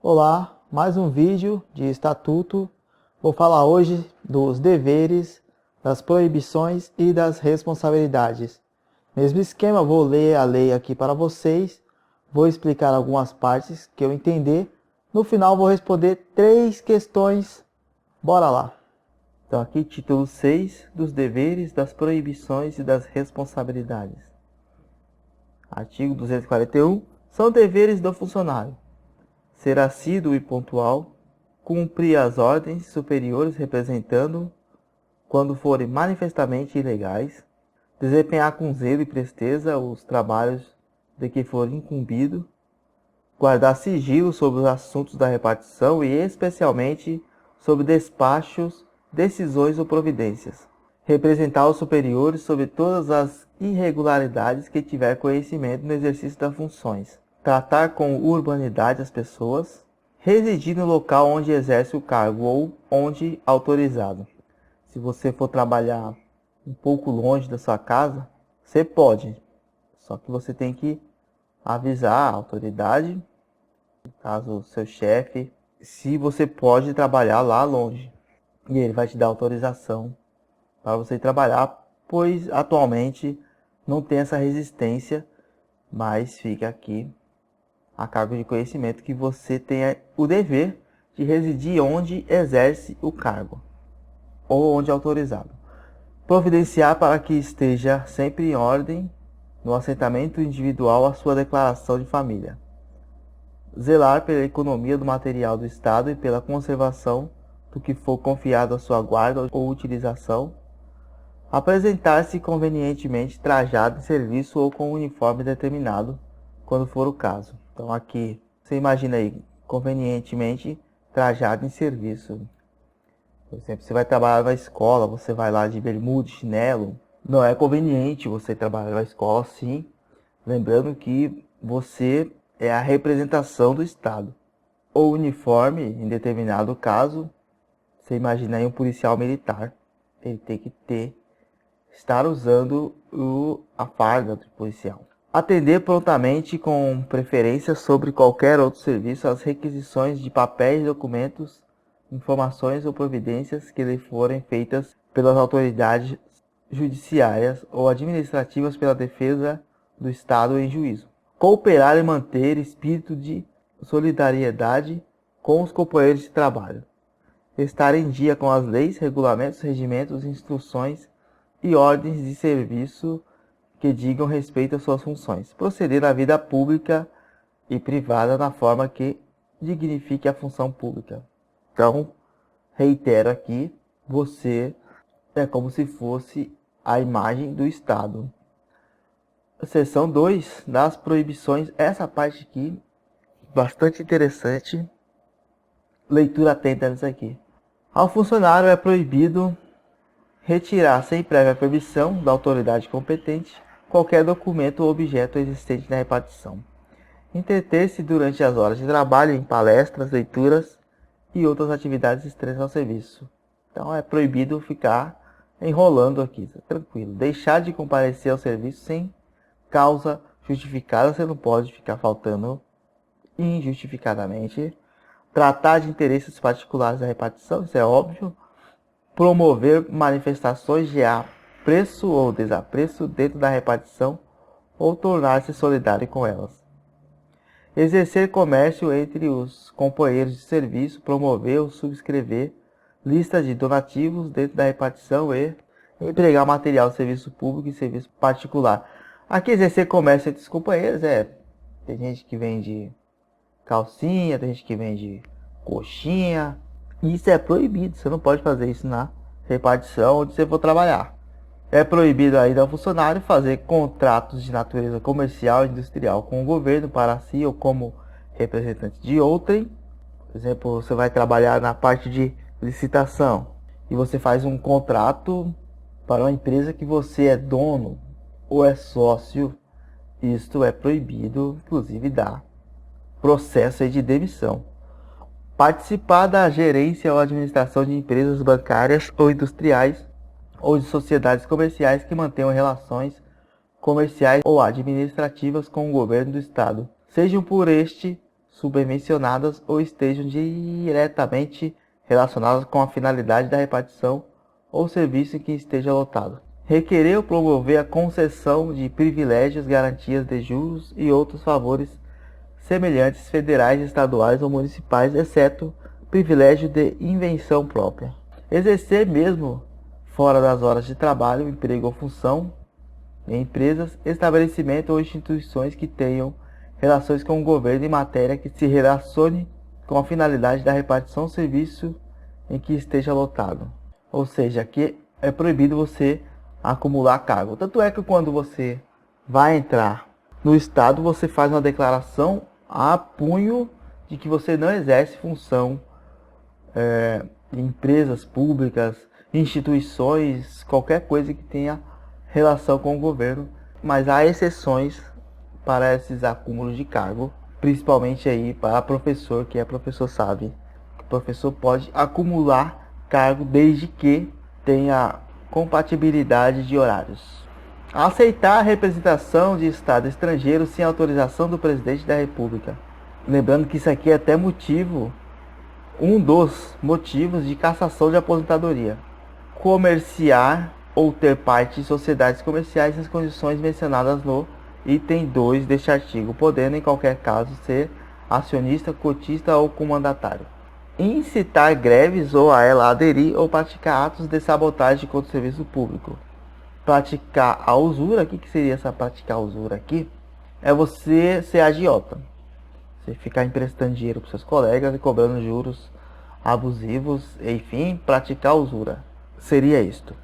Olá, mais um vídeo de estatuto. Vou falar hoje dos deveres, das proibições e das responsabilidades. Mesmo esquema, vou ler a lei aqui para vocês, vou explicar algumas partes que eu entender. No final vou responder 3 questões. Bora lá! Então aqui título 6 dos deveres, das proibições e das responsabilidades. Artigo 241. São deveres do funcionário: ser assíduo e pontual, cumprir as ordens superiores representando-o quando forem manifestamente ilegais, desempenhar com zelo e presteza os trabalhos de que for incumbido, guardar sigilo sobre os assuntos da repartição e especialmente sobre despachos, decisões ou providências, representar os superiores sobre todas as irregularidades que tiver conhecimento no exercício das funções, tratar com urbanidade as pessoas, residir no local onde exerce o cargo ou onde autorizado. Se você for trabalhar um pouco longe da sua casa, você pode, só que você tem que avisar a autoridade, no caso o seu chefe, se você pode trabalhar lá longe. E ele vai te dar autorização para você trabalhar, pois atualmente não tem essa resistência, mas fica aqui a cargo de conhecimento que você tem o dever de residir onde exerce o cargo ou onde é autorizado. Providenciar para que esteja sempre em ordem no assentamento individual a sua declaração de família. Zelar pela economia do material do Estado e pela conservação do que for confiado à sua guarda ou utilização. Apresentar-se convenientemente trajado em serviço ou com um uniforme determinado, quando for o caso. Então aqui, você imagina aí, convenientemente trajado em serviço. Por exemplo, você vai trabalhar na escola, você vai lá de bermuda, chinelo. Não é conveniente você trabalhar na escola assim, lembrando que você é a representação do Estado. Ou uniforme, em determinado caso, você imagina aí um policial militar, ele tem que estar usando a farda do policial. Atender prontamente com preferência sobre qualquer outro serviço às requisições de papéis, documentos, informações ou providências que lhe forem feitas pelas autoridades judiciárias ou administrativas pela defesa do Estado em juízo. Cooperar e manter espírito de solidariedade com os companheiros de trabalho. Estar em dia com as leis, regulamentos, regimentos, instruções e ordens de serviço que digam respeito às suas funções. Proceder na vida pública e privada na forma que dignifique a função pública. Então, reitero aqui, você é como se fosse a imagem do Estado. Seção 2 das proibições. Essa parte aqui, bastante interessante. Leitura atenta nisso aqui. Ao funcionário é proibido retirar sem prévia permissão da autoridade competente qualquer documento ou objeto existente na repartição. Entreter-se durante as horas de trabalho em palestras, leituras e outras atividades estranhas ao serviço. Então é proibido ficar enrolando aqui, tranquilo. Deixar de comparecer ao serviço sem causa justificada, você não pode ficar faltando injustificadamente. Tratar de interesses particulares da repartição, isso é óbvio. Promover manifestações de apreço ou desapreço dentro da repartição ou tornar-se solidário com elas. Exercer comércio entre os companheiros de serviço, promover ou subscrever listas de donativos dentro da repartição e empregar material de serviço público e serviço particular. Aqui exercer comércio entre os companheiros tem gente que vende calcinha, tem gente que vende coxinha. Isso é proibido, você não pode fazer isso na repartição onde você for trabalhar. É proibido ainda ao funcionário fazer contratos de natureza comercial e industrial com o governo para si ou como representante de outrem. Por exemplo, você vai trabalhar na parte de licitação e você faz um contrato para uma empresa que você é dono ou é sócio. Isto é proibido, inclusive dá processo de demissão. Participar da gerência ou administração de empresas bancárias ou industriais ou de sociedades comerciais que mantenham relações comerciais ou administrativas com o governo do Estado, sejam por este subvencionadas ou estejam diretamente relacionadas com a finalidade da repartição ou serviço em que esteja lotado. Requerer ou promover a concessão de privilégios, garantias de juros e outros favores semelhantes federais, estaduais ou municipais, exceto privilégio de invenção própria. Exercer mesmo fora das horas de trabalho, emprego ou função em empresas, estabelecimento ou instituições que tenham relações com o governo em matéria que se relacione com a finalidade da repartição ou serviço em que esteja lotado. Ou seja, aqui é proibido você acumular cargo. Tanto é que quando você vai entrar no Estado, você faz uma declaração a punho de que você não exerce função em empresas públicas, instituições, qualquer coisa que tenha relação com o governo. Mas há exceções para esses acúmulos de cargo, principalmente aí para professor, que professor sabe. O professor pode acumular cargo desde que tenha compatibilidade de horários. Aceitar a representação de Estado estrangeiro sem autorização do presidente da República. Lembrando que isso aqui é até um dos motivos de cassação de aposentadoria. Comerciar ou ter parte em sociedades comerciais nas condições mencionadas no item 2 deste artigo, podendo em qualquer caso ser acionista, cotista ou comandatário. Incitar greves ou a ela aderir ou praticar atos de sabotagem contra o serviço público. Praticar a usura, o que seria essa praticar a usura aqui? É você ser agiota. Você ficar emprestando dinheiro para seus colegas e cobrando juros abusivos, enfim, praticar usura. Seria isto.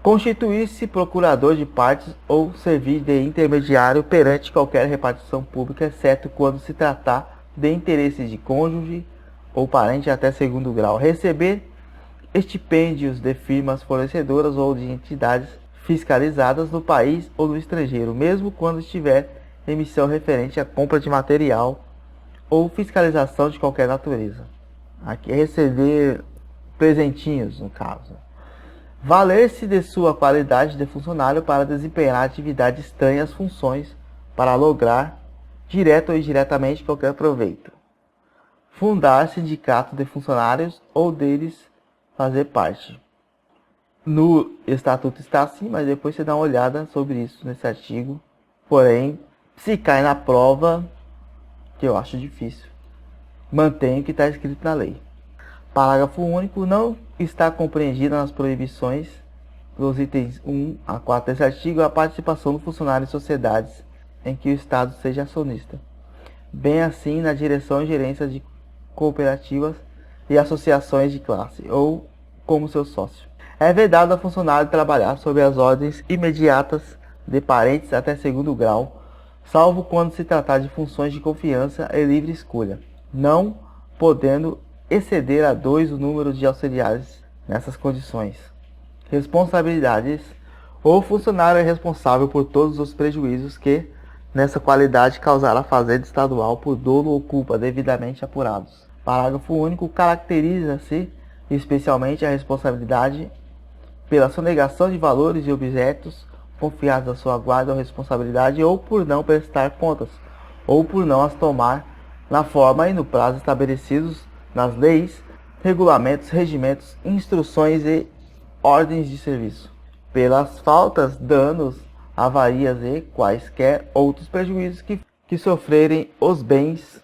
Constituir-se procurador de partes ou servir de intermediário perante qualquer repartição pública, exceto quando se tratar de interesses de cônjuge ou parente até segundo grau. Receber estipêndios de firmas fornecedoras ou de entidades fiscalizadas no país ou no estrangeiro, mesmo quando estiver em missão referente à compra de material ou fiscalização de qualquer natureza. Aqui é receber presentinhos, no caso. Valer-se de sua qualidade de funcionário para desempenhar atividades estranhas às funções para lograr, direto ou indiretamente, qualquer proveito. Fundar sindicato de funcionários ou deles fazer parte. No estatuto está assim, mas depois você dá uma olhada sobre isso nesse artigo. Porém, se cai na prova, que eu acho difícil, mantém o que está escrito na lei. Parágrafo único. Não está compreendida nas proibições dos itens 1 a 4 desse artigo a participação do funcionário em sociedades em que o Estado seja acionista, bem assim na direção e gerência de cooperativas e associações de classe, ou como seu sócio. É vedado ao funcionário trabalhar sob as ordens imediatas de parentes até segundo grau, salvo quando se tratar de funções de confiança e livre escolha, não podendo exceder a 2 o número de auxiliares nessas condições. Responsabilidades. O funcionário é responsável por todos os prejuízos que, nessa qualidade, causar a fazenda estadual por dolo ou culpa devidamente apurados. Parágrafo único. Caracteriza-se especialmente a responsabilidade pela sonegação de valores e objetos confiados à sua guarda ou responsabilidade, ou por não prestar contas, ou por não as tomar na forma e no prazo estabelecidos nas leis, regulamentos, regimentos, instruções e ordens de serviço. Pelas faltas, danos, avarias e quaisquer outros prejuízos que sofrerem os bens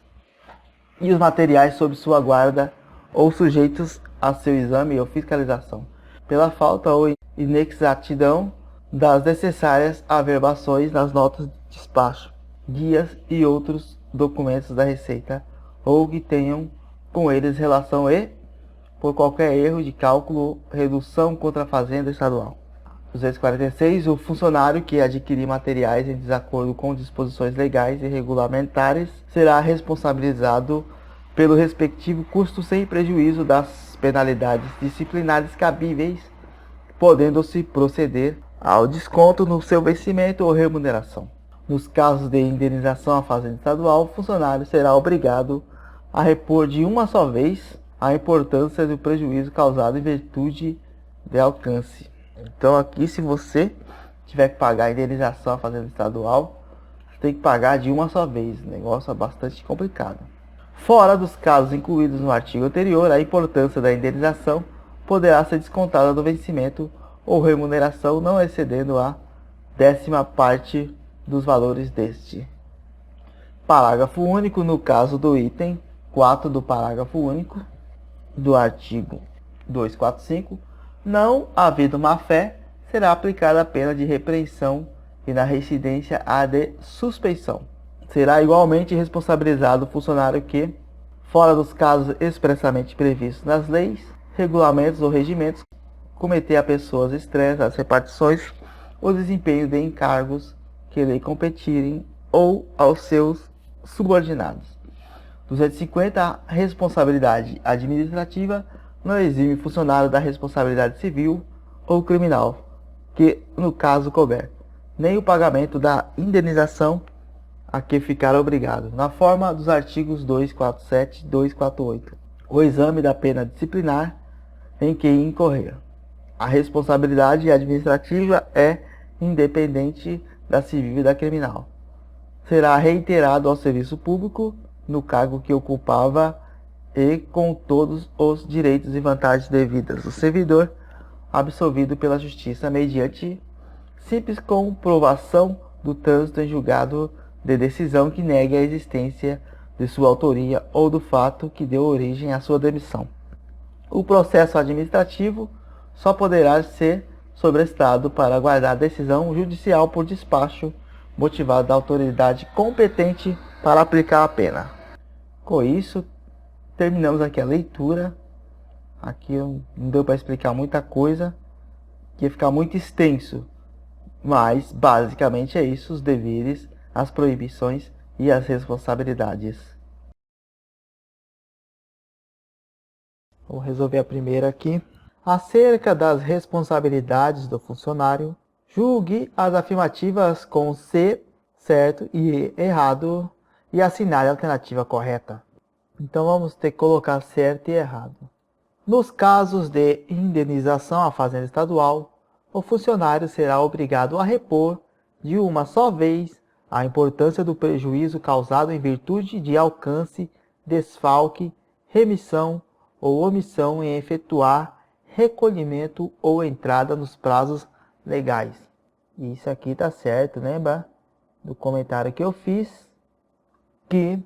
e os materiais sob sua guarda ou sujeitos a seu exame ou fiscalização. Pela falta ou inexatidão das necessárias averbações nas notas de despacho, guias e outros documentos da Receita, ou que tenham com eles relação e por qualquer erro de cálculo ou redução contra a Fazenda Estadual. 246. O funcionário que adquirir materiais em desacordo com disposições legais e regulamentares será responsabilizado pelo respectivo custo sem prejuízo das penalidades disciplinares cabíveis, podendo-se proceder ao desconto no seu vencimento ou remuneração. Nos casos de indenização à Fazenda Estadual, o funcionário será obrigado a repor de uma só vez a importância do prejuízo causado em virtude de alcance. Então aqui, se você tiver que pagar a indenização à Fazenda Estadual, você tem que pagar de uma só vez. O negócio é bastante complicado. Fora dos casos incluídos no artigo anterior, a importância da indenização poderá ser descontada do vencimento ou remuneração não excedendo a 10ª parte dos valores deste. Parágrafo único. No caso do item 4 do parágrafo único do artigo 245, não havendo má-fé, será aplicada a pena de repreensão e na reincidência a de suspeição. Será igualmente responsabilizado o funcionário que, fora dos casos expressamente previstos nas leis, regulamentos ou regimentos, cometer a pessoas estranhas às repartições ou desempenho de encargos que lhe competirem ou aos seus subordinados. 250. A responsabilidade administrativa não exime funcionário da responsabilidade civil ou criminal, que, no caso couber, nem o pagamento da indenização a que ficar obrigado, na forma dos artigos 247 e 248, o exame da pena disciplinar em que incorrer. A responsabilidade administrativa é independente da civil e da criminal. Será reiterado ao serviço público no cargo que ocupava e com todos os direitos e vantagens devidas do servidor, absolvido pela justiça mediante simples comprovação do trânsito em julgado de decisão que negue a existência de sua autoria ou do fato que deu origem à sua demissão. O processo administrativo só poderá ser sobrestado para aguardar decisão judicial por despacho motivado da autoridade competente para aplicar a pena. Com isso, terminamos aqui a leitura. Aqui não deu para explicar muita coisa, que ia ficar muito extenso, mas basicamente é isso: os deveres, as proibições e as responsabilidades. Vou resolver a primeira aqui. Acerca das responsabilidades do funcionário, julgue as afirmativas com C, certo, e errado, e assinale a alternativa correta. Então vamos ter que colocar certo e errado. Nos casos de indenização à Fazenda Estadual, o funcionário será obrigado a repor de uma só vez a importância do prejuízo causado em virtude de alcance, desfalque, remissão ou omissão em efetuar recolhimento ou entrada nos prazos legais. Isso aqui está certo, lembra do comentário que eu fiz, que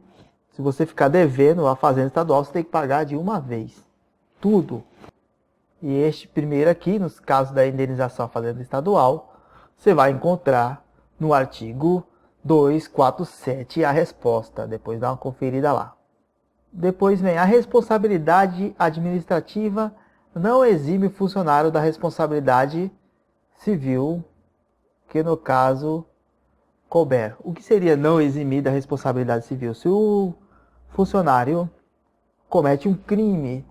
se você ficar devendo a Fazenda Estadual, você tem que pagar de uma vez, tudo. E este primeiro aqui, nos casos da indenização à Fazenda Estadual, você vai encontrar no artigo 247 a resposta, depois dá uma conferida lá. Depois vem a responsabilidade administrativa não exime o funcionário da responsabilidade civil, que no caso couber. O que seria não eximir da responsabilidade civil? Se o funcionário comete um crime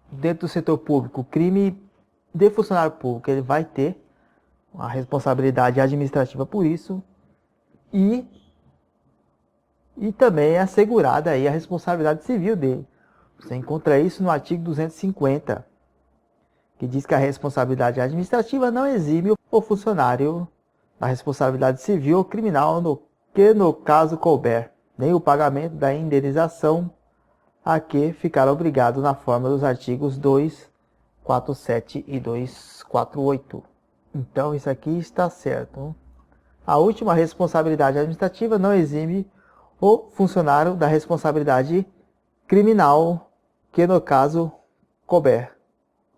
dentro do setor público, crime de funcionário público, ele vai ter a responsabilidade administrativa por isso e também é assegurada aí a responsabilidade civil dele. Você encontra isso no artigo 250, que diz que a responsabilidade administrativa não exime o funcionário da responsabilidade civil ou criminal que no caso couber, nem o pagamento da indenização a que ficar obrigado na forma dos artigos 247 e 248. Então isso aqui está certo. A última responsabilidade administrativa não exime o funcionário da responsabilidade criminal que no caso couber.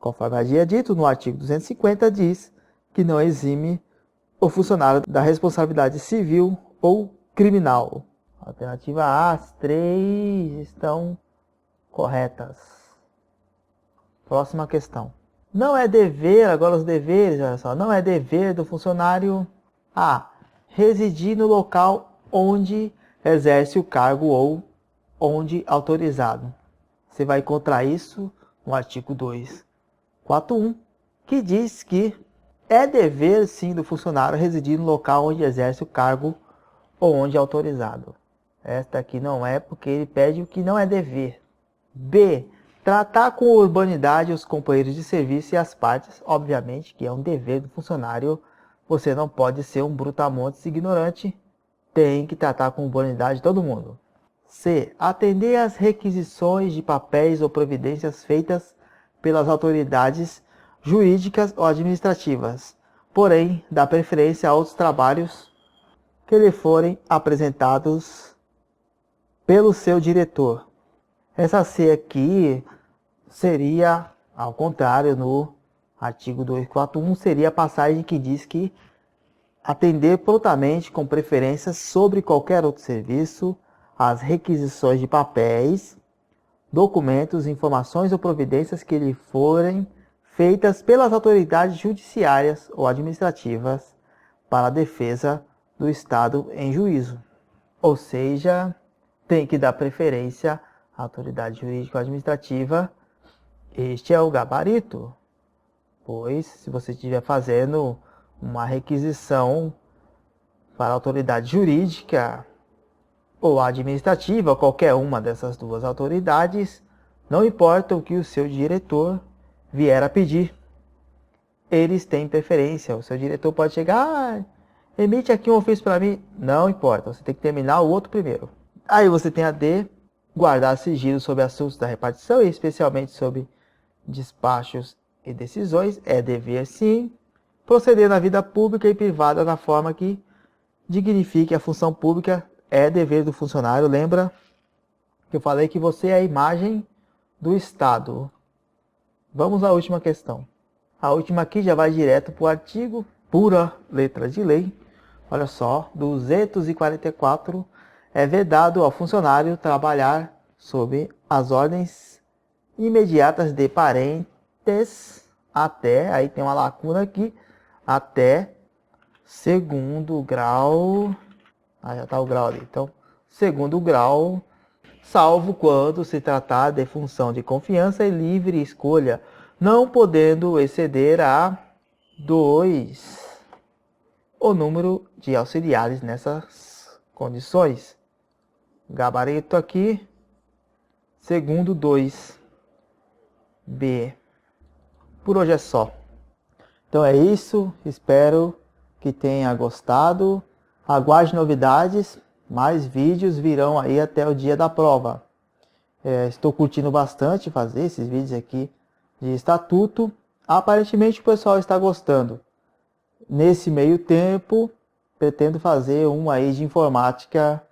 Conforme havia dito, no artigo 250 diz que não exime o funcionário da responsabilidade civil ou criminal. Alternativa A, as 3 estão corretas. Próxima questão. Não é dever, agora os deveres, olha só, não é dever do funcionário A. Residir no local onde exerce o cargo ou onde autorizado. Você vai encontrar isso no artigo 241, que diz que é dever sim do funcionário residir no local onde exerce o cargo ou onde é autorizado. Esta aqui não é, porque ele pede o que não é dever. B. Tratar com urbanidade os companheiros de serviço e as partes, obviamente que é um dever do funcionário. Você não pode ser um brutamontes ignorante, tem que tratar com urbanidade todo mundo. C. Atender às requisições de papéis ou providências feitas pelas autoridades jurídicas ou administrativas, porém dá preferência a outros trabalhos que lhe forem apresentados pelo seu diretor. Essa C aqui seria, ao contrário, no artigo 241, seria a passagem que diz que atender prontamente, com preferência sobre qualquer outro serviço, as requisições de papéis, documentos, informações ou providências que lhe forem feitas pelas autoridades judiciárias ou administrativas para a defesa do Estado em juízo. Ou seja, tem que dar preferência à autoridade jurídica ou administrativa. Este é o gabarito, pois se você estiver fazendo uma requisição para a autoridade jurídica ou administrativa, ou qualquer uma dessas duas autoridades, não importa o que o seu diretor vier a pedir, eles têm preferência. O seu diretor pode chegar, emite aqui um ofício para mim, não importa, você tem que terminar o outro primeiro. Aí você tem a D, guardar sigilo sobre assuntos da repartição, e especialmente sobre despachos e decisões, é dever sim. Proceder na vida pública e privada na forma que dignifique a função pública, é dever do funcionário. Lembra que eu falei que você é a imagem do Estado. Vamos à última questão. A última aqui já vai direto para o artigo, pura letra de lei. Olha só, 244, é vedado ao funcionário trabalhar sob as ordens imediatas de parentes até, aí tem uma lacuna aqui, até segundo grau, já está o grau ali, então, segundo grau, salvo quando se tratar de função de confiança e livre escolha, não podendo exceder a 2 o número de auxiliares nessas condições. Gabarito aqui, segundo 2, B. Por hoje é só. Então é isso, espero que tenha gostado. Aguarde novidades, mais vídeos virão aí até o dia da prova. Estou curtindo bastante fazer esses vídeos aqui de estatuto. Aparentemente o pessoal está gostando. Nesse meio tempo, pretendo fazer um aí de informática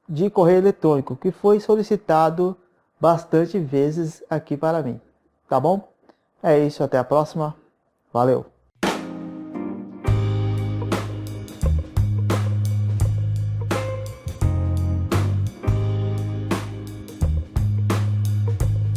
de correio eletrônico, que foi solicitado bastante vezes aqui para mim. Tá bom? É isso, até a próxima. Valeu!